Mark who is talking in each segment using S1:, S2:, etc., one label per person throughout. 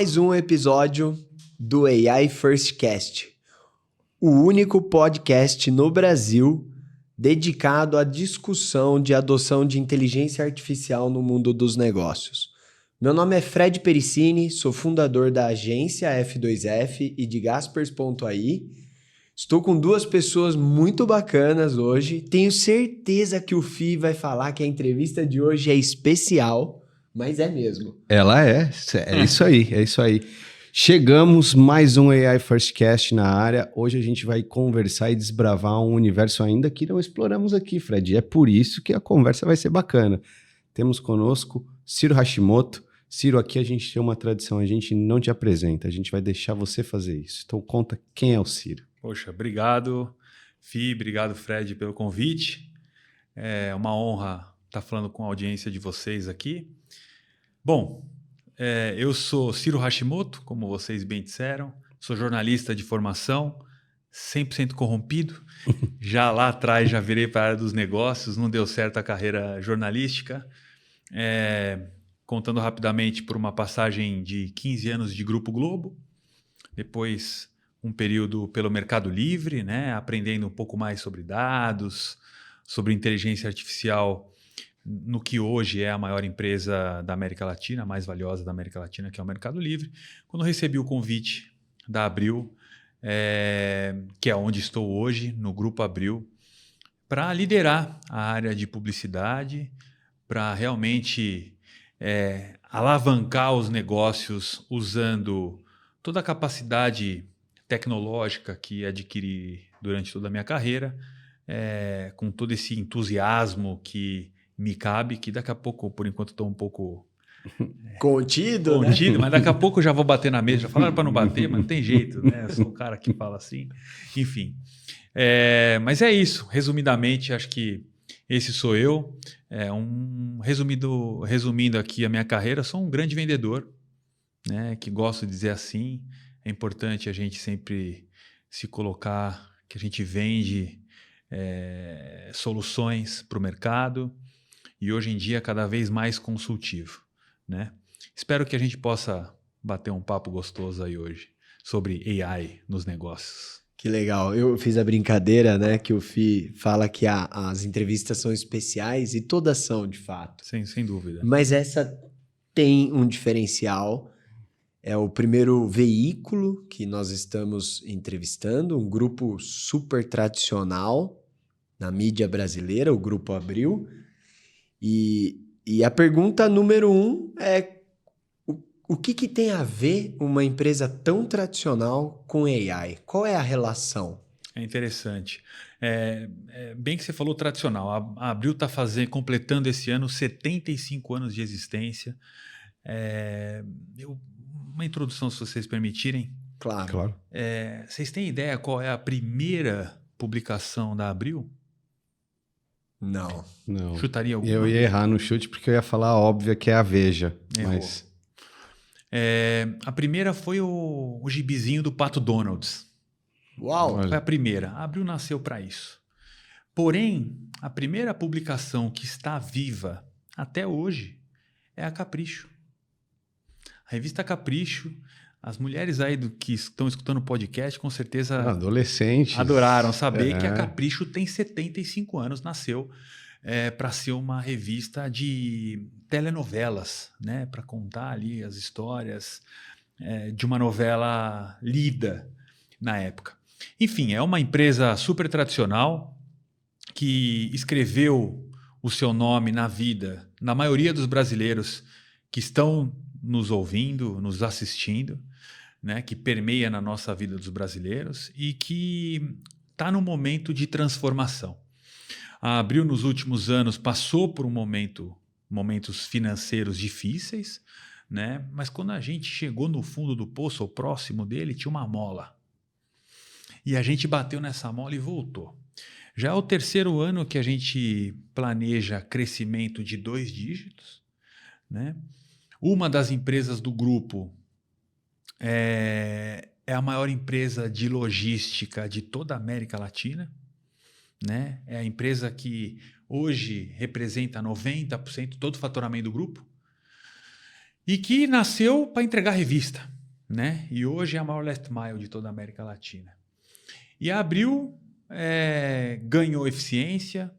S1: mais um episódio do AI First Cast, o único podcast no Brasil dedicado à discussão de adoção de inteligência artificial no mundo dos negócios. Meu nome é Fred Pericini, sou fundador da agência F2F e de Gaspers.ai. Estou com duas pessoas muito bacanas hoje. Tenho certeza que o Fih vai falar que a entrevista de hoje é especial, mas é mesmo.
S2: Ela é isso aí, é isso aí. Chegamos, mais um AI First Cast na área. Hoje a gente vai conversar e desbravar um universo ainda que não exploramos aqui, Fred. E é por isso que a conversa vai ser bacana. Temos conosco Ciro Hashimoto. Ciro, aqui a gente tem uma tradição, a gente não te apresenta, a gente vai deixar você fazer isso. Então conta quem é o Ciro.
S3: Poxa, obrigado, Fih, obrigado, Fred, pelo convite. É uma honra estar falando com a audiência de vocês aqui. Bom, eu sou Ciro Hashimoto, como vocês bem disseram, sou jornalista de formação, 100% corrompido. Já lá atrás já virei para a área dos negócios, não deu certo a carreira jornalística. Contando rapidamente por uma passagem de 15 anos de Grupo Globo, depois um período pelo Mercado Livre, né, aprendendo um pouco mais sobre dados, sobre inteligência artificial no que hoje é a maior empresa da América Latina, a mais valiosa da América Latina, que é o Mercado Livre. Quando recebi o convite da Abril, que é onde estou hoje, no Grupo Abril, para liderar a área de publicidade, para realmente alavancar os negócios usando toda a capacidade tecnológica que adquiri durante toda a minha carreira, com todo esse entusiasmo que me cabe, que daqui a pouco, por enquanto, estou um pouco
S1: Contido, né?
S3: Mas daqui a pouco eu já vou bater na mesa. Já falaram para não bater, mas não tem jeito, né? Eu sou o cara que fala assim. Enfim. Mas é isso. Resumidamente, acho que esse sou eu. Resumindo aqui a minha carreira, sou um grande vendedor, né? Que gosto de dizer assim. É importante a gente sempre se colocar que a gente vende soluções para o mercado e hoje em dia cada vez mais consultivo, né? Espero que a gente possa bater um papo gostoso aí hoje sobre AI nos negócios.
S1: Que legal. Eu fiz a brincadeira, né, que o Fih fala que as entrevistas são especiais e todas são, de fato.
S3: Sem dúvida.
S1: Mas essa tem um diferencial. É o primeiro veículo que nós estamos entrevistando, um grupo super tradicional na mídia brasileira, o Grupo Abril. E a pergunta número 1 é o que tem a ver uma empresa tão tradicional com AI? Qual é a relação?
S3: É interessante. Bem que você falou tradicional. A Abril está completando esse ano 75 anos de existência. Uma introdução, se vocês permitirem.
S1: Claro.
S3: Vocês têm ideia qual é a primeira publicação da Abril?
S1: Não.
S3: Chutaria alguma?
S2: Eu ia errar no chute porque eu ia falar a óbvia que é a Veja.
S3: Errou.
S2: Mas
S3: A primeira foi o gibizinho do Pato Donalds.
S1: Uau!
S3: Foi a primeira. A Abril nasceu para isso. Porém, a primeira publicação que está viva até hoje é a Capricho. A revista Capricho, as mulheres aí que estão escutando o podcast, com certeza
S2: adolescentes
S3: adoraram saber que a Capricho tem 75 anos, nasceu para ser uma revista de telenovelas, né? Para contar ali as histórias de uma novela lida na época. Enfim, é uma empresa super tradicional que escreveu o seu nome na vida na maioria dos brasileiros que estão nos ouvindo, nos assistindo, né, que permeia na nossa vida dos brasileiros e que está num momento de transformação. A Abril, nos últimos anos, passou por momentos financeiros difíceis, né, mas quando a gente chegou no fundo do poço, ou próximo dele, tinha uma mola. E a gente bateu nessa mola e voltou. Já é o terceiro ano que a gente planeja crescimento de 2 dígitos, né? Uma das empresas do grupo é a maior empresa de logística de toda a América Latina, né? É a empresa que hoje representa 90% de todo o faturamento do grupo. e que nasceu para entregar revista, né? E hoje é a maior last mile de toda a América Latina. E a Abril ganhou eficiência,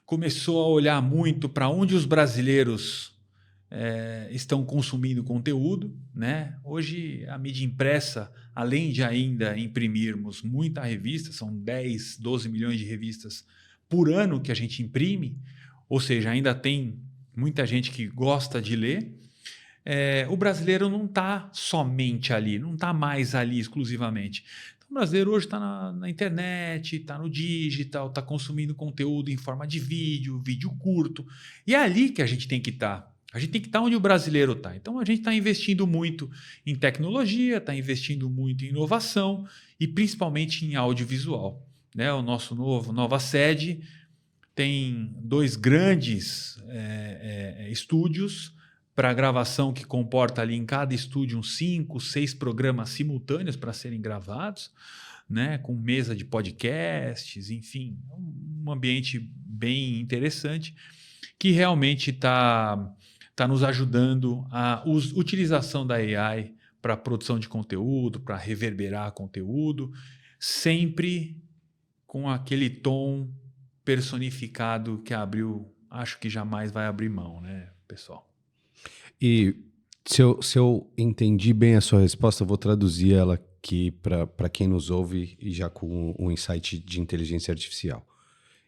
S3: começou a olhar muito para onde os brasileiros estão consumindo conteúdo, né? Hoje a mídia impressa, além de ainda imprimirmos muita revista, são 10, 12 milhões de revistas por ano que a gente imprime, ou seja, ainda tem muita gente que gosta de ler. O brasileiro não está somente ali, não está mais ali exclusivamente. Então, o brasileiro hoje está na internet, está no digital, está consumindo conteúdo em forma de vídeo curto. E é ali que a gente tem que estar. A gente tem que estar onde o brasileiro está. Então, a gente está investindo muito em tecnologia, está investindo muito em inovação e principalmente em audiovisual, né? O nosso nova sede tem 2 grandes estúdios para gravação, que comporta ali em cada estúdio uns 5, 6 programas simultâneos para serem gravados, né? Com mesa de podcasts, enfim, um ambiente bem interessante que realmente está nos ajudando a utilização da AI para produção de conteúdo, para reverberar conteúdo, sempre com aquele tom personificado que a Abril acho que jamais vai abrir mão, né, pessoal?
S2: E se eu entendi bem a sua resposta, eu vou traduzir ela aqui para quem nos ouve e já com um insight de inteligência artificial.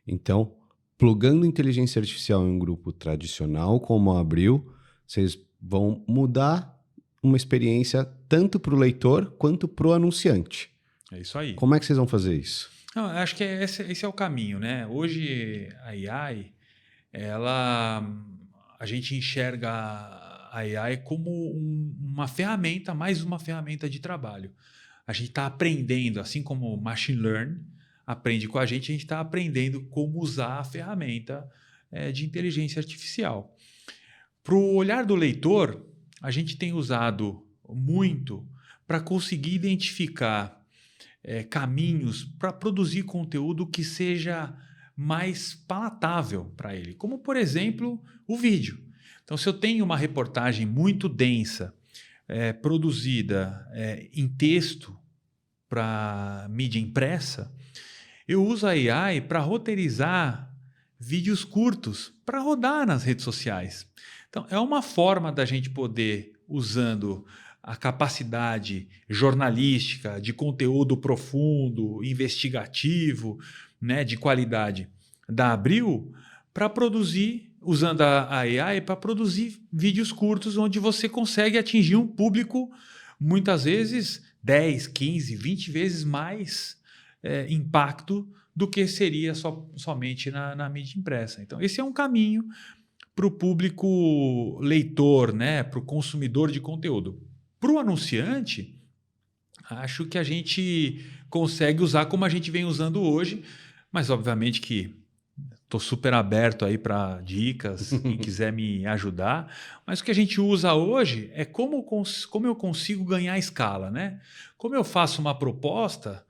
S2: Então, plugando inteligência artificial em um grupo tradicional como a Abril, vocês vão mudar uma experiência tanto para o leitor quanto para o anunciante.
S3: É isso aí.
S2: Como é que vocês vão fazer isso?
S3: Não, acho que esse é o caminho, né? Hoje a AI, a gente enxerga a AI como uma ferramenta, mais uma ferramenta de trabalho. A gente está aprendendo, assim como o Machine Learn aprende com a gente está aprendendo como usar a ferramenta de inteligência artificial. Para o olhar do leitor, a gente tem usado muito para conseguir identificar caminhos para produzir conteúdo que seja mais palatável para ele, como, por exemplo, o vídeo. Então, se eu tenho uma reportagem muito densa, produzida em texto para mídia impressa, eu uso a AI para roteirizar vídeos curtos para rodar nas redes sociais. Então, é uma forma da gente poder, usando a capacidade jornalística, de conteúdo profundo, investigativo, né, de qualidade da Abril, para produzir, usando a AI, para produzir vídeos curtos onde você consegue atingir um público, muitas vezes, 10, 15, 20 vezes mais impacto do que seria somente na mídia impressa. Então, esse é um caminho para o público leitor, né, para o consumidor de conteúdo. Para o anunciante, acho que a gente consegue usar como a gente vem usando hoje, mas obviamente que estou super aberto aí para dicas, quem quiser me ajudar. Mas o que a gente usa hoje é como eu consigo ganhar escala, né? Como eu faço uma proposta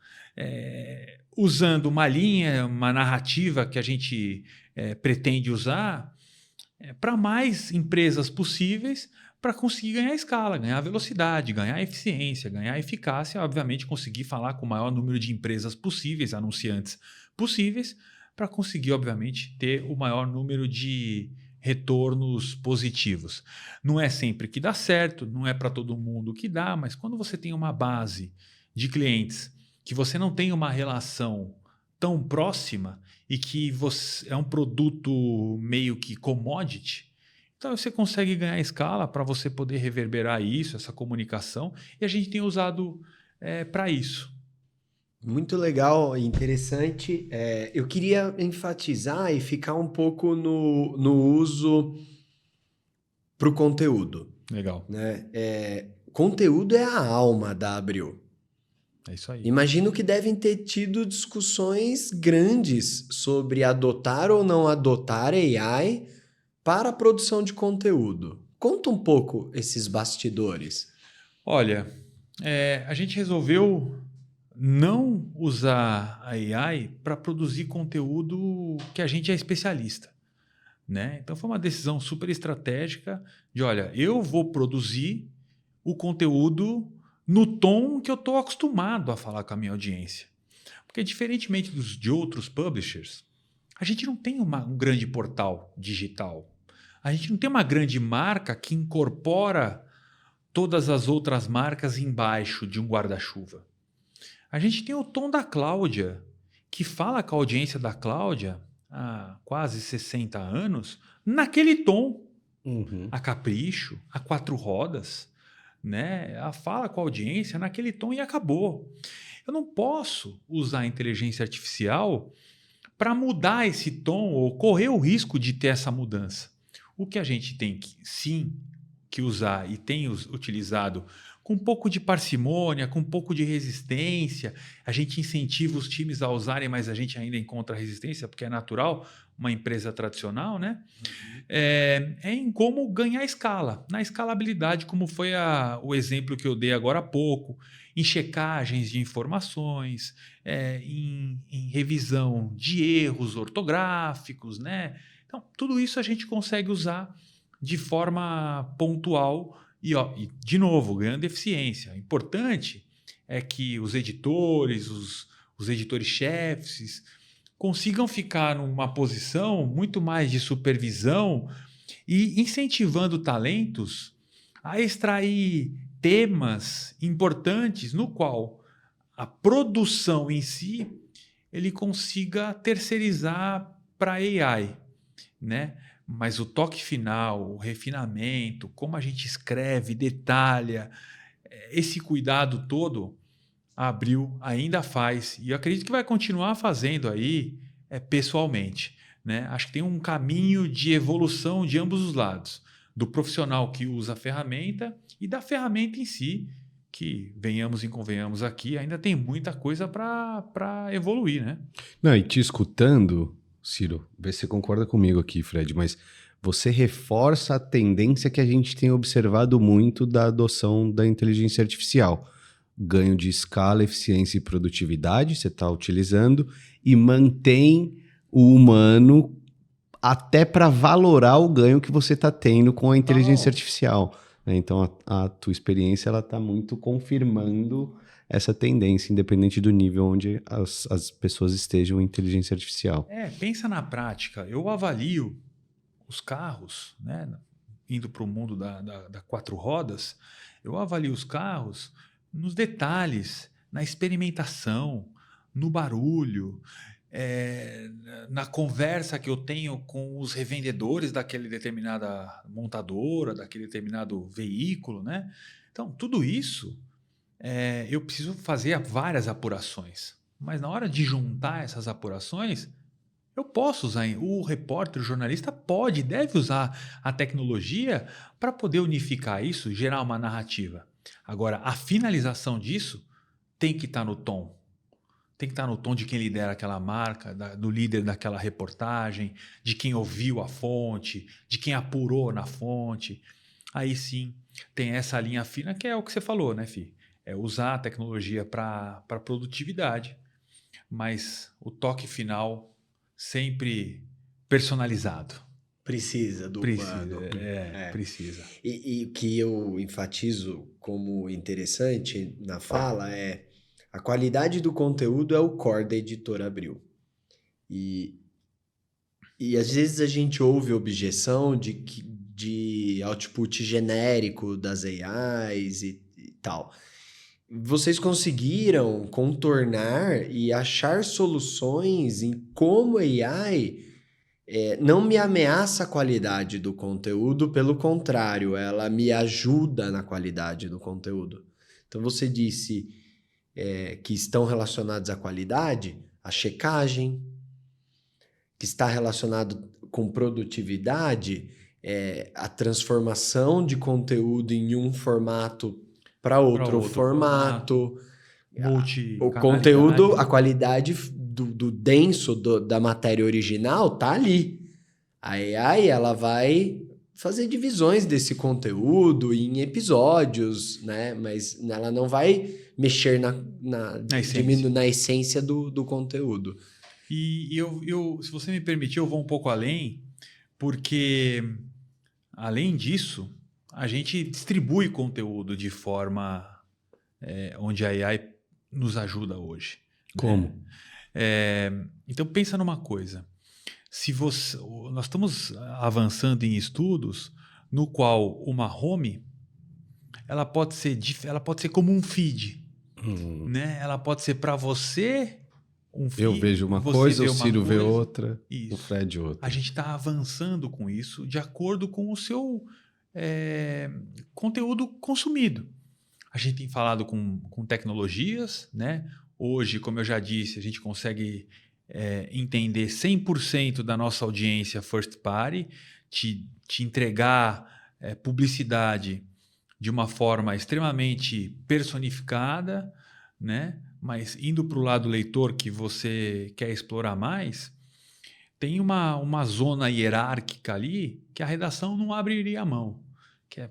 S3: usando uma linha, uma narrativa que a gente pretende usar para mais empresas possíveis, para conseguir ganhar escala, ganhar velocidade, ganhar eficiência, ganhar eficácia, obviamente conseguir falar com o maior número de empresas possíveis, anunciantes possíveis, para conseguir, obviamente, ter o maior número de retornos positivos. Não é sempre que dá certo, não é para todo mundo que dá, mas quando você tem uma base de clientes que você não tem uma relação tão próxima e que é um produto meio que commodity, então você consegue ganhar escala para você poder reverberar isso, essa comunicação, e a gente tem usado para isso.
S1: Muito legal, interessante. Eu queria enfatizar e ficar um pouco no uso para o conteúdo.
S3: Legal.
S1: Né? Conteúdo é a alma da Abril.
S3: É isso aí.
S1: Imagino que devem ter tido discussões grandes sobre adotar ou não adotar AI para a produção de conteúdo. Conta um pouco esses bastidores.
S3: Olha, a gente resolveu não usar a AI para produzir conteúdo que a gente é especialista. né? Então foi uma decisão super estratégica de, olha, eu vou produzir o conteúdo no tom que eu estou acostumado a falar com a minha audiência. Porque diferentemente de outros publishers, a gente não tem um grande portal digital. A gente não tem uma grande marca que incorpora todas as outras marcas embaixo de um guarda-chuva. A gente tem o tom da Cláudia, que fala com a audiência da Cláudia há quase 60 anos, naquele tom. A Capricho, a Quatro Rodas, né? A fala com a audiência naquele tom e acabou. Eu não posso usar a inteligência artificial para mudar esse tom ou correr o risco de ter essa mudança. O que a gente tem que, sim, que usar e tem utilizado com um pouco de parcimônia, com um pouco de resistência, a gente incentiva os times a usarem, mas a gente ainda encontra resistência, porque é natural, uma empresa tradicional, né? É em como ganhar escala, na escalabilidade, como foi o exemplo que eu dei agora há pouco, em checagens de informações, em revisão de erros ortográficos, né? Então, tudo isso a gente consegue usar de forma pontual e, de novo, ganhando eficiência. O importante é que os editores, os editores-chefes, consigam ficar numa posição muito mais de supervisão e incentivando talentos a extrair temas importantes no qual a produção em si ele consiga terceirizar para a AI, né? Mas o toque final, o refinamento, como a gente escreve, detalha, esse cuidado todo, a Abril ainda faz. E eu acredito que vai continuar fazendo aí pessoalmente, né? Acho que tem um caminho de evolução de ambos os lados. Do profissional que usa a ferramenta e da ferramenta em si, que, venhamos e convenhamos aqui, ainda tem muita coisa para evoluir, né?
S2: Não, e te escutando, Ciro, vê se você concorda comigo aqui, Fred, mas você reforça a tendência que a gente tem observado muito da adoção da inteligência artificial. Ganho de escala, eficiência e produtividade, você está utilizando, e mantém o humano até para valorar o ganho que você está tendo com a inteligência artificial. Né? Então, a tua experiência está muito confirmando essa tendência, independente do nível onde as pessoas estejam em inteligência artificial.
S3: Pensa na prática. Eu avalio os carros, né? Indo para o mundo da quatro rodas, eu avalio os carros nos detalhes, na experimentação, no barulho, na conversa que eu tenho com os revendedores daquela determinada montadora, daquele determinado veículo, né? Então, tudo isso eu preciso fazer várias apurações. Mas na hora de juntar essas apurações, eu posso usar, o repórter, o jornalista pode, deve usar a tecnologia para poder unificar isso, gerar uma narrativa. Agora, a finalização disso tem que estar no tom. Tem que estar no tom de quem lidera aquela marca, do líder daquela reportagem, de quem ouviu a fonte, de quem apurou na fonte. Aí sim, tem essa linha fina que é o que você falou, né, Fih? É usar a tecnologia para produtividade, mas o toque final sempre personalizado.
S1: Precisa do humano.
S3: Precisa.
S1: E o que eu enfatizo como interessante na fala é a qualidade do conteúdo é o core da Editora Abril. E às vezes a gente ouve objeção de output genérico das AIs e tal. Vocês conseguiram contornar e achar soluções em como a AI não me ameaça a qualidade do conteúdo, pelo contrário, ela me ajuda na qualidade do conteúdo. Então você disse que estão relacionados à qualidade, a checagem, que está relacionado com produtividade, a transformação de conteúdo em um formato para outro formato. O conteúdo, a qualidade do denso da matéria original tá ali. A AI, ela vai fazer divisões desse conteúdo em episódios, né? Mas ela não vai mexer na essência do conteúdo.
S3: E se você me permitir, eu vou um pouco além, Porque, além disso, a gente distribui conteúdo de forma onde a AI nos ajuda hoje.
S2: Como?
S3: Então, pensa numa coisa. Nós estamos avançando em estudos no qual uma home ela pode ser como um feed. Né? Ela pode ser para você um feed.
S2: Eu vejo uma coisa, o Ciro vê outra, o Fred outra.
S3: A gente está avançando com isso de acordo com o seu conteúdo consumido. A gente tem falado com tecnologias, né? Hoje, como eu já disse, a gente consegue entender 100% da nossa audiência first party, te entregar publicidade de uma forma extremamente personificada, né? Mas indo para o lado leitor que você quer explorar mais, tem uma zona hierárquica ali que a redação não abriria a mão. Que é,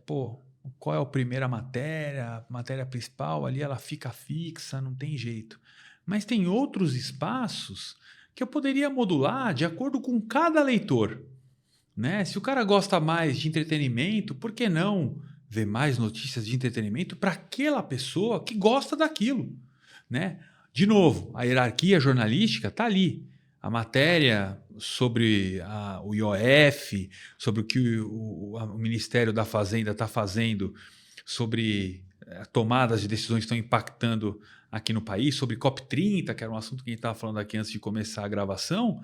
S3: qual é a primeira matéria? A matéria principal ali ela fica fixa, não tem jeito. Mas tem outros espaços que eu poderia modular de acordo com cada leitor. Né? Se o cara gosta mais de entretenimento, por que não ver mais notícias de entretenimento para aquela pessoa que gosta daquilo? Né? De novo, a hierarquia jornalística está ali. A matéria sobre o IOF, sobre o que o Ministério da Fazenda está fazendo, sobre tomadas de decisões que estão impactando aqui no país, sobre COP30, que era um assunto que a gente estava falando aqui antes de começar a gravação,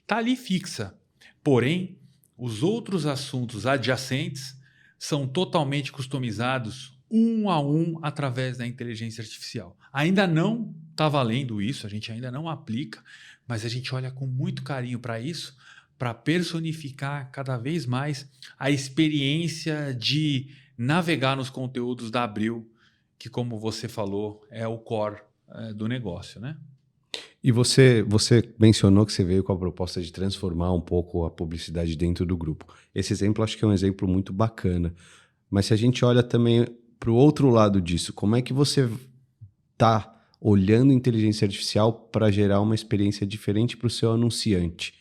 S3: está ali fixa. Porém, os outros assuntos adjacentes são totalmente customizados um a um através da inteligência artificial. Ainda não está valendo isso, a gente ainda não aplica, mas a gente olha com muito carinho para isso, para personificar cada vez mais a experiência de navegar nos conteúdos da Abril, que, como você falou, é o core do negócio, né?
S2: E você mencionou que você veio com a proposta de transformar um pouco a publicidade dentro do grupo. Esse exemplo acho que é um exemplo muito bacana. Mas se a gente olha também para o outro lado disso, como é que você está olhando inteligência artificial para gerar uma experiência diferente para o seu anunciante?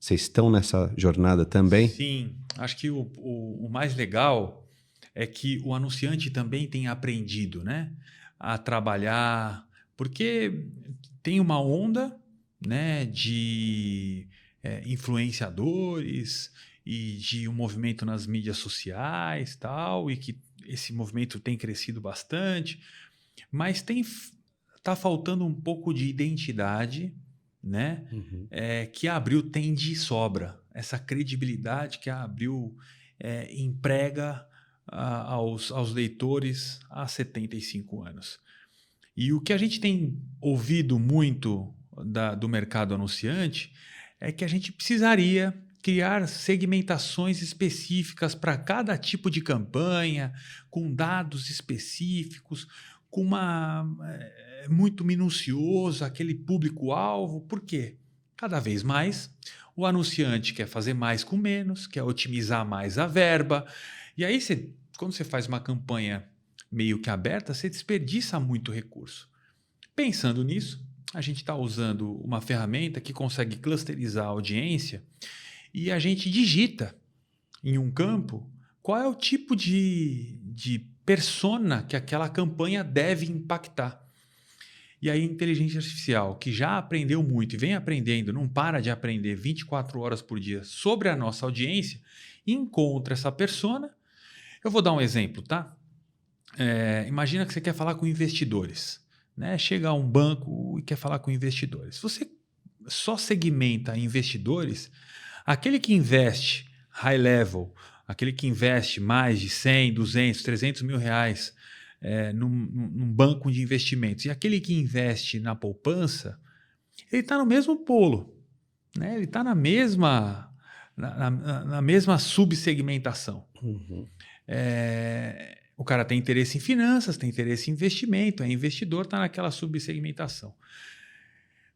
S2: Vocês estão nessa jornada também?
S3: Sim, acho que o mais legal é que o anunciante também tem aprendido, né, a trabalhar, porque tem uma onda, né, de influenciadores e de um movimento nas mídias sociais, tal, e que esse movimento tem crescido bastante, mas está faltando um pouco de identidade, né? Que a Abril tem de sobra, essa credibilidade que a Abril emprega aos leitores há 75 anos. E o que a gente tem ouvido muito do mercado anunciante é que a gente precisaria criar segmentações específicas para cada tipo de campanha, com dados específicos, com muito minucioso aquele público-alvo. Por quê? Cada vez mais o anunciante quer fazer mais com menos, quer otimizar mais a verba. E aí, quando você faz uma campanha meio que aberta, você desperdiça muito recurso. Pensando nisso, a gente está usando uma ferramenta que consegue clusterizar a audiência e a gente digita em um campo qual é o tipo de persona que aquela campanha deve impactar. E aí a inteligência artificial, que já aprendeu muito e vem aprendendo, não para de aprender 24 horas por dia sobre a nossa audiência, encontra essa persona. Eu vou dar um exemplo, tá? Imagina que você quer falar com investidores, né? Chega a um banco e quer falar com investidores. Você só segmenta investidores, aquele que investe high level, aquele que investe mais de 100, 200, 300 mil reais num banco de investimentos, e aquele que investe na poupança, ele está no mesmo polo, né? Ele está na mesma subsegmentação. O cara tem interesse em finanças, tem interesse em investimento, é investidor, está naquela subsegmentação.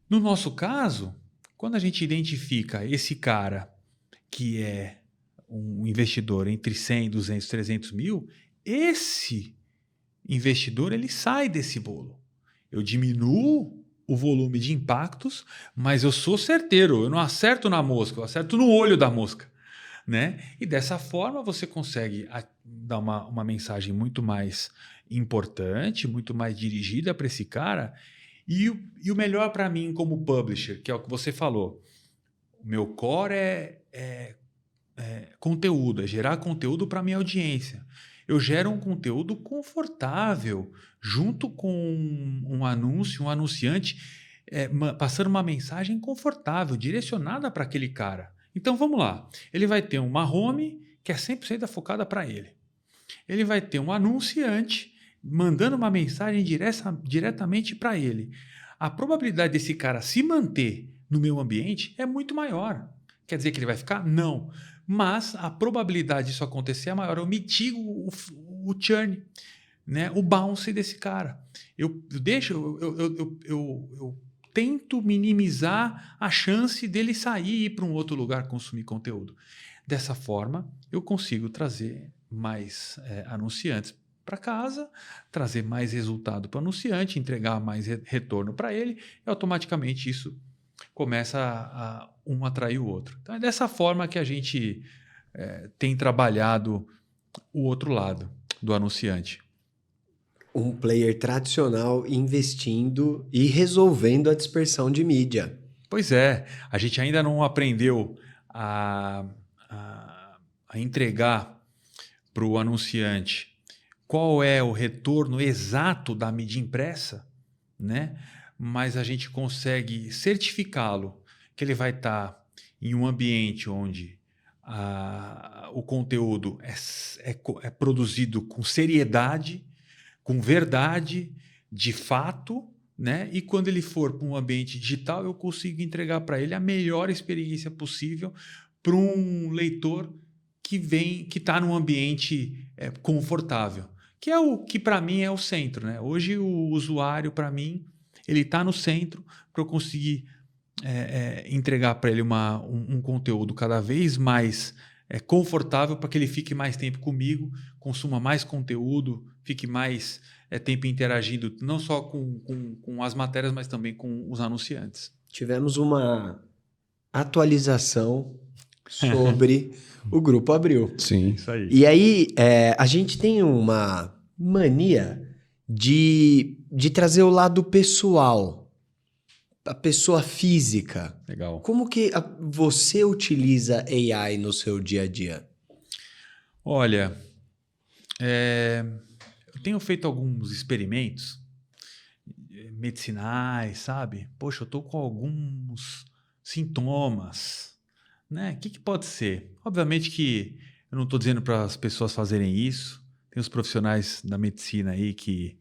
S3: No nosso caso, quando a gente identifica esse cara que é um investidor entre 100, 200, 300 mil, esse investidor ele sai desse bolo. Eu diminuo o volume de impactos, mas eu sou certeiro, eu não acerto na mosca, eu acerto no olho da mosca. né? E dessa forma você consegue dar uma mensagem muito mais importante, muito mais dirigida para esse cara. E o melhor para mim como publisher, que é o que você falou, o meu core é conteúdo, é gerar conteúdo para minha audiência. Eu gero um conteúdo confortável, junto com um anúncio, um anunciante, passando uma mensagem confortável, direcionada para aquele cara. Então vamos lá. Ele vai ter uma home que é 100% focada para ele. Ele vai ter um anunciante mandando uma mensagem diretamente para ele. A probabilidade desse cara se manter no meu ambiente é muito maior. Quer dizer que ele vai ficar? Não. Mas a probabilidade disso acontecer é maior. Eu mitigo o churn, né? O bounce desse cara. Eu tento minimizar a chance dele sair e ir para um outro lugar consumir conteúdo. Dessa forma, eu consigo trazer mais anunciantes para casa, trazer mais resultado para o anunciante, entregar mais retorno para ele, e automaticamente isso começa a um atrair o outro. Então é dessa forma que a gente tem trabalhado o outro lado do anunciante.
S1: Um player tradicional investindo e resolvendo a dispersão de mídia.
S3: Pois é, a gente ainda não aprendeu a entregar para o anunciante qual é o retorno exato da mídia impressa, né? Mas a gente consegue certificá-lo que ele vai estar em um ambiente onde o conteúdo é produzido com seriedade, com verdade, de fato, né? E quando ele for para um ambiente digital, eu consigo entregar para ele a melhor experiência possível para um leitor que está num ambiente confortável, que é o que para mim é o centro, né? Hoje o usuário, para mim, ele está no centro para eu conseguir entregar para ele um conteúdo cada vez mais confortável para que ele fique mais tempo comigo, consuma mais conteúdo, fique mais tempo interagindo não só com as matérias, mas também com os anunciantes.
S1: Tivemos uma atualização sobre o Grupo Abril.
S2: Sim.
S3: Isso aí.
S1: E aí, a gente tem uma mania de trazer o lado pessoal, a pessoa física.
S3: Legal.
S1: Como que você utiliza AI no seu dia a dia?
S3: Olha, eu tenho feito alguns experimentos medicinais, sabe? Poxa, eu estou com alguns sintomas, né? O que pode ser? Obviamente que eu não estou dizendo para as pessoas fazerem isso. Tem os profissionais da medicina aí que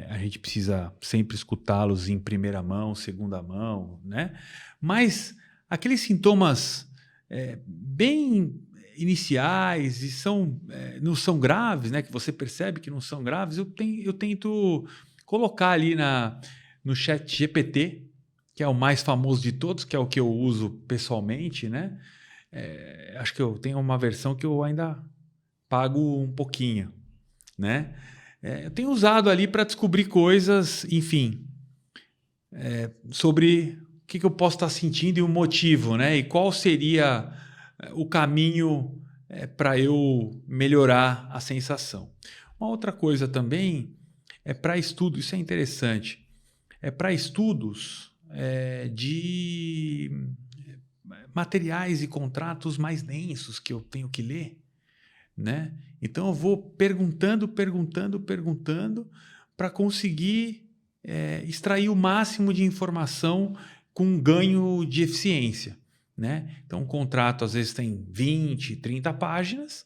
S3: a gente precisa sempre escutá-los em primeira mão, segunda mão, né? Mas aqueles sintomas bem iniciais e não são graves, né? Que você percebe que não são graves, eu tento colocar ali no chat GPT, que é o mais famoso de todos, que é o que eu uso pessoalmente, né? Acho que eu tenho uma versão que eu ainda pago um pouquinho, né? Eu tenho usado ali para descobrir coisas, enfim, sobre o que eu posso estar sentindo e o motivo, né? E qual seria o caminho para eu melhorar a sensação. Uma outra coisa também é para estudo, isso é interessante, é para estudos de materiais e contratos mais densos que eu tenho que ler, né? Então eu vou perguntando para conseguir extrair o máximo de informação com ganho de eficiência, né? Então um contrato às vezes tem 20, 30 páginas,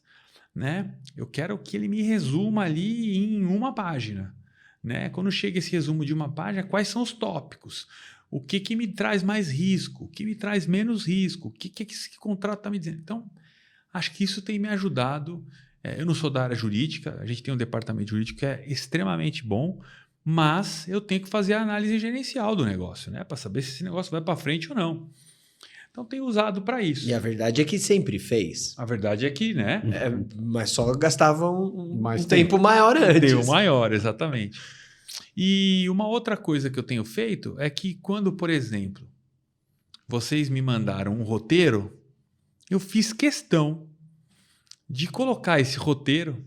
S3: né? Eu quero que ele me resuma ali em uma página, né? Quando chega esse resumo de uma página, quais são os tópicos? O que me traz mais risco? O que me traz menos risco? O que esse contrato está me dizendo? Então, acho que isso tem me ajudado. Eu não sou da área jurídica, a gente tem um departamento jurídico que é extremamente bom, mas eu tenho que fazer a análise gerencial do negócio, né? Para saber se esse negócio vai para frente ou não. Então, tenho usado para isso.
S1: E a verdade é que sempre fez.
S3: A verdade é que, né?
S1: Mas só gastava um
S2: Mais
S1: tempo maior antes.
S3: Tempo maior, exatamente. E uma outra coisa que eu tenho feito é que quando, por exemplo, vocês me mandaram um roteiro, eu fiz questão de colocar esse roteiro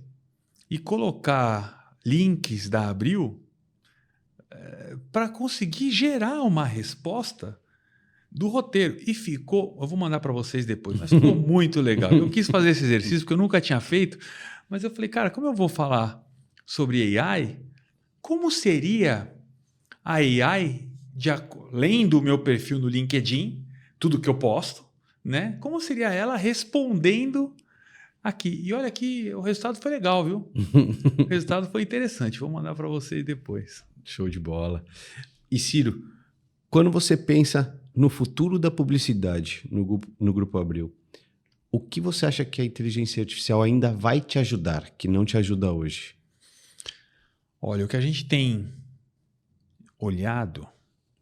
S3: e colocar links da Abril para conseguir gerar uma resposta do roteiro. E ficou, eu vou mandar para vocês depois, mas ficou muito legal. Eu quis fazer esse exercício porque eu nunca tinha feito, mas eu falei, cara, como eu vou falar sobre AI, como seria a AI, lendo o meu perfil no LinkedIn, tudo que eu posto, né? Como seria ela respondendo aqui? E olha que o resultado foi legal, viu? O resultado foi interessante. Vou mandar para vocês depois.
S2: Show de bola. E Ciro, quando você pensa no futuro da publicidade no Grupo Abril, o que você acha que a inteligência artificial ainda vai te ajudar, que não te ajuda hoje?
S3: Olha, o que a gente tem olhado,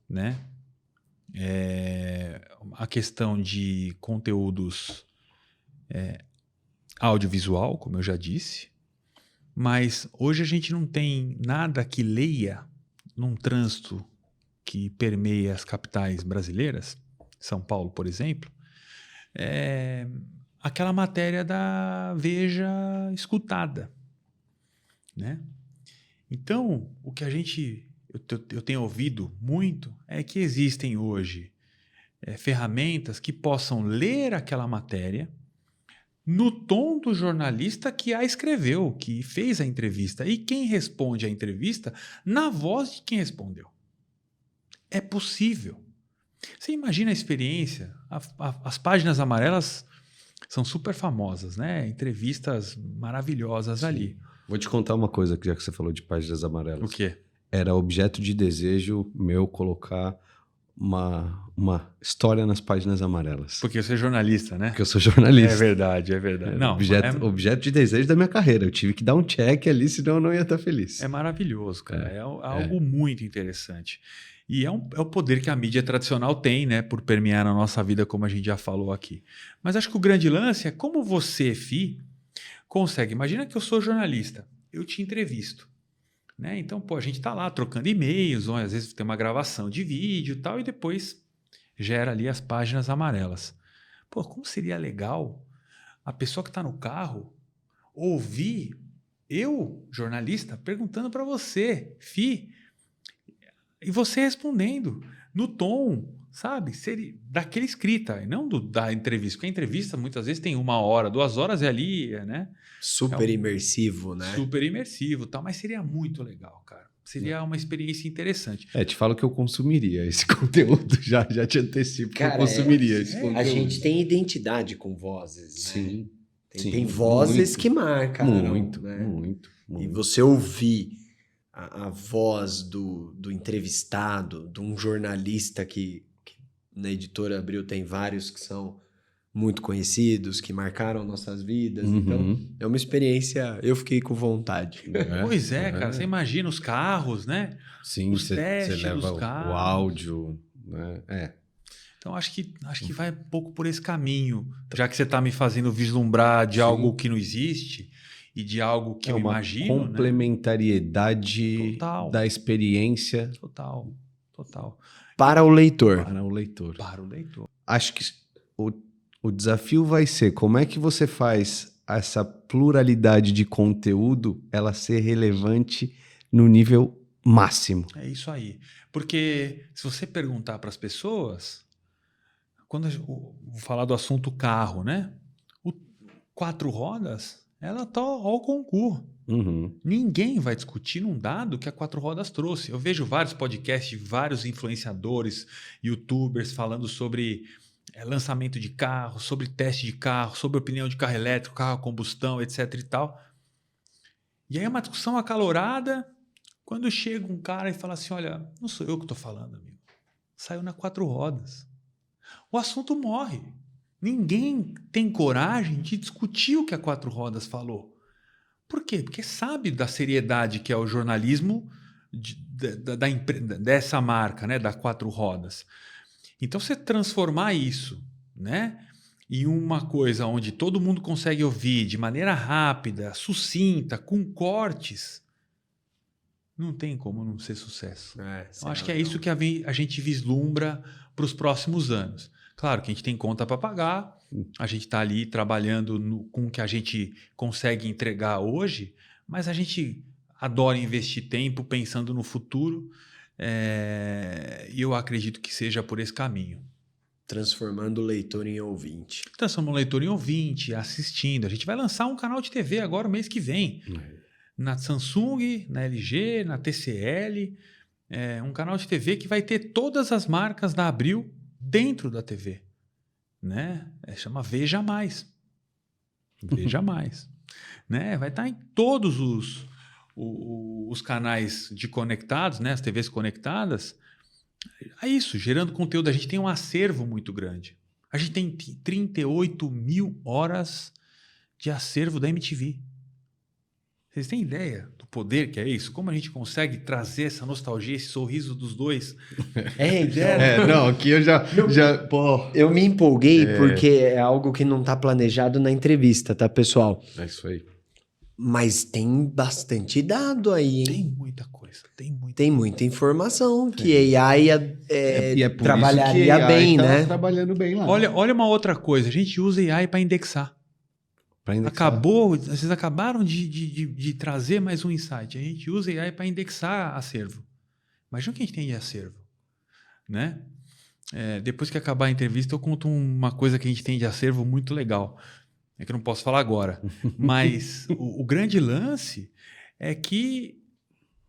S3: né, é a questão de conteúdos audiovisual, como eu já disse, mas hoje a gente não tem nada que leia num trânsito que permeia as capitais brasileiras, São Paulo, por exemplo, aquela matéria da Veja escutada, né? Então, o que eu tenho ouvido muito é que existem hoje ferramentas que possam ler aquela matéria no tom do jornalista que a escreveu, que fez a entrevista, e quem responde a entrevista na voz de quem respondeu. É possível. Você imagina a experiência? As páginas amarelas são super famosas, né? Entrevistas maravilhosas. Sim. Ali.
S2: Vou te contar uma coisa, já que você falou de páginas amarelas.
S3: O quê?
S2: Era objeto de desejo meu colocar uma história nas páginas amarelas.
S3: Porque você é jornalista, né?
S2: Porque eu sou jornalista.
S3: É verdade, é verdade. Não,
S2: objeto de desejo da minha carreira. Eu tive que dar um check ali, senão eu não ia estar feliz.
S3: É maravilhoso, cara. É algo muito interessante. E é o poder que a mídia tradicional tem, né? Por permear a nossa vida, como a gente já falou aqui. Mas acho que o grande lance é como você, Fi, consegue. Imagina que eu sou jornalista. Eu te entrevisto. Né? Então, a gente está lá trocando e-mails, ou às vezes tem uma gravação de vídeo e tal, e depois gera ali as páginas amarelas. Como seria legal a pessoa que está no carro ouvir eu, jornalista, perguntando para você, Fi, e você respondendo no tom, sabe? Daquele escrita, e não da entrevista. Porque a entrevista muitas vezes tem 1 hora, 2 horas é ali, né?
S1: Super imersivo, né?
S3: Super imersivo, tal, mas seria muito legal, cara. Seria uma experiência interessante.
S2: Te falo que eu consumiria esse conteúdo, já te antecipo, cara, que eu consumiria esse conteúdo.
S1: A gente tem identidade com vozes,
S2: sim,
S1: né?
S2: Sim.
S1: Tem vozes
S2: muito,
S1: que marcaram.
S2: Muito,
S1: né?
S2: muito.
S1: E você ouvir a voz do entrevistado, de um jornalista que na Editora Abril tem vários que são muito conhecidos, que marcaram nossas vidas. Então, é uma experiência... Eu fiquei com vontade.
S3: Pois é, cara. Você imagina os carros, né?
S2: Sim, você leva o áudio, né?
S3: Então, acho que vai um pouco por esse caminho. Já que você está me fazendo vislumbrar de algo que não existe e de algo que eu imagino.
S2: Uma complementariedade, né? Da experiência.
S3: Total.
S1: Para o leitor.
S2: Acho que o desafio vai ser como é que você faz essa pluralidade de conteúdo ela ser relevante no nível máximo.
S3: É isso aí. Porque se você perguntar para as pessoas, quando vou falar do assunto carro, né? O 4 rodas, ela está ao concurso. Ninguém vai discutir num dado que a 4 rodas trouxe. Eu vejo vários podcasts, vários influenciadores, youtubers falando sobre lançamento de carro, sobre teste de carro, sobre opinião de carro elétrico, carro a combustão, etc e tal. E aí é uma discussão acalorada quando chega um cara e fala assim, olha, não sou eu que estou falando, amigo. Saiu na 4 rodas. O assunto morre. Ninguém tem coragem de discutir o que a 4 rodas falou. Por quê? Porque sabe da seriedade que é o jornalismo dessa marca, né, da 4 rodas. Então, você transformar isso, né, em uma coisa onde todo mundo consegue ouvir de maneira rápida, sucinta, com cortes, não tem como não ser sucesso. Eu acho que é isso que a gente vislumbra para os próximos anos. Claro que a gente tem conta para pagar, a gente está ali trabalhando com o que a gente consegue entregar hoje, mas a gente adora investir tempo pensando no futuro, e eu acredito que seja por esse caminho.
S1: Transformando o leitor em ouvinte.
S3: Transformando o leitor em ouvinte, assistindo. A gente vai lançar um canal de TV agora, o mês que vem. Na Samsung, na LG, na TCL. Um canal de TV que vai ter todas as marcas da Abril dentro da TV. Né? Chama Veja Mais. Veja Mais. Né? Vai estar em todos os canais de conectados, né? As TVs conectadas. É isso, gerando conteúdo. A gente tem um acervo muito grande. A gente tem 38 mil horas de acervo da MTV. Vocês têm ideia do poder que é isso? Como a gente consegue trazer essa nostalgia, esse sorriso dos dois?
S2: Não, aqui eu já pô.
S1: Eu me empolguei porque é algo que não está planejado na entrevista, tá, pessoal?
S2: É isso aí.
S1: Mas tem bastante dado aí, hein?
S3: Tem muita coisa,
S1: Tem muita informação que AI
S2: E por
S1: trabalharia
S2: isso que AI
S1: bem,
S2: tá
S1: né?
S2: trabalhando bem lá.
S3: Olha uma outra coisa, a gente usa AI para indexar. Vocês acabaram de trazer mais um insight. A gente usa AI para indexar acervo. Imagina o que a gente tem de acervo. Né? Depois que acabar a entrevista, eu conto uma coisa que a gente tem de acervo muito legal. É que eu não posso falar agora. Mas o grande lance é que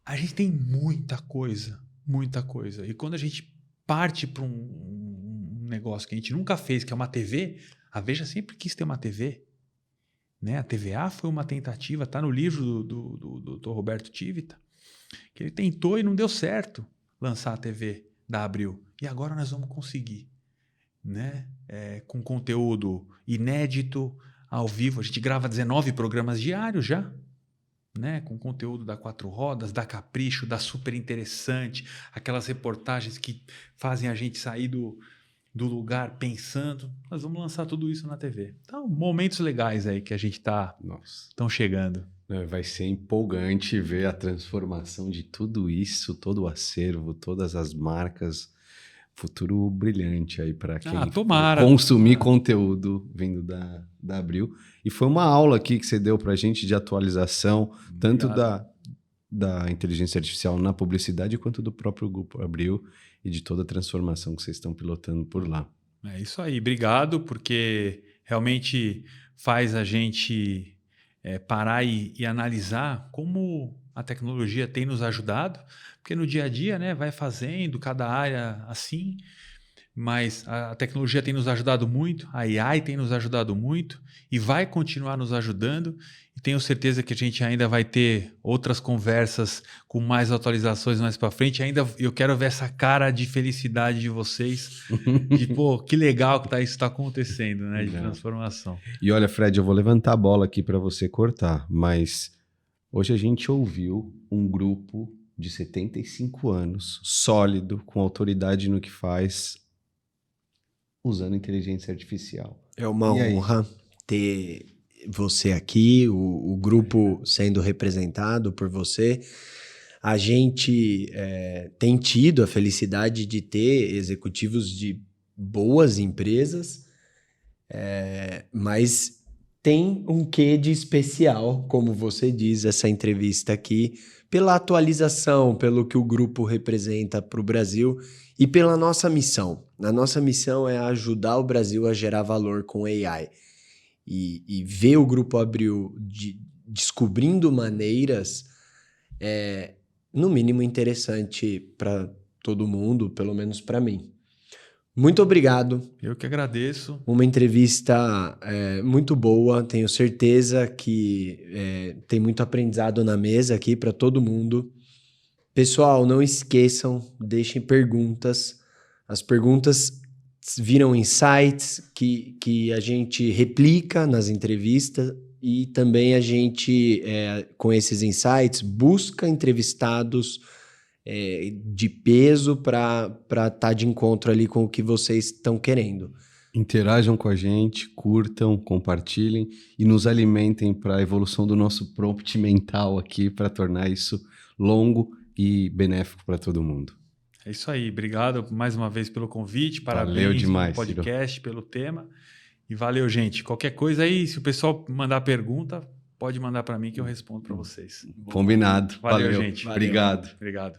S3: a gente tem muita coisa. Muita coisa. E quando a gente parte para um negócio que a gente nunca fez, que é uma TV, a Veja sempre quis ter uma TV. Né? A TVA foi uma tentativa, está no livro do Dr. Roberto Tivita, que ele tentou e não deu certo lançar a TV da Abril. E agora nós vamos conseguir. Né? Com conteúdo inédito, ao vivo. A gente grava 19 programas diários já. Né? Com conteúdo da Quatro Rodas, da Capricho, da Super Interessante, aquelas reportagens que fazem a gente sair do lugar pensando. Nós vamos lançar tudo isso na TV. Então, momentos legais aí que a gente estão chegando.
S2: Vai ser empolgante ver a transformação de tudo isso, todo o acervo, todas as marcas. Futuro brilhante aí para quem consumir conteúdo vindo da Abril. E foi uma aula aqui que você deu para a gente de atualização, tanto da inteligência artificial na publicidade, quanto do próprio Grupo Abril e de toda a transformação que vocês estão pilotando por lá.
S3: É isso aí. Obrigado, porque realmente faz a gente parar e analisar como a tecnologia tem nos ajudado, porque no dia a dia, né, vai fazendo cada área assim, mas a tecnologia tem nos ajudado muito, a AI tem nos ajudado muito e vai continuar nos ajudando, e tenho certeza que a gente ainda vai ter outras conversas com mais atualizações mais para frente. Ainda eu quero ver essa cara de felicidade de vocês, de pô, que legal que isso está acontecendo, né, de transformação.
S2: E olha, Fred, eu vou levantar a bola aqui para você cortar, mas hoje a gente ouviu um grupo de 75 anos, sólido, com autoridade no que faz, usando inteligência artificial.
S1: É uma honra ter você aqui, o grupo sendo representado por você. A gente tem tido a felicidade de ter executivos de boas empresas, mas tem um quê de especial, como você diz, essa entrevista aqui, pela atualização, pelo que o grupo representa para o Brasil e pela nossa missão. A nossa missão é ajudar o Brasil a gerar valor com AI. E ver o Grupo Abril descobrindo maneiras no mínimo interessante para todo mundo, pelo menos para mim. Muito obrigado.
S3: Eu que agradeço.
S1: Uma entrevista muito boa. Tenho certeza que tem muito aprendizado na mesa aqui para todo mundo. Pessoal, não esqueçam, deixem perguntas. As perguntas viram insights que a gente replica nas entrevistas e também a gente, com esses insights, busca entrevistados de peso para estar de encontro ali com o que vocês estão querendo.
S2: Interajam com a gente, curtam, compartilhem e nos alimentem para a evolução do nosso prompt mental aqui, para tornar isso longo e benéfico para todo mundo.
S3: É isso aí. Obrigado mais uma vez pelo convite. Parabéns
S2: Valeu demais,
S3: pelo podcast, pelo tema. E valeu, gente. Qualquer coisa aí, se o pessoal mandar pergunta, pode mandar para mim que eu respondo para vocês.
S2: Combinado.
S3: Valeu, gente.
S2: Obrigado.
S3: Obrigado.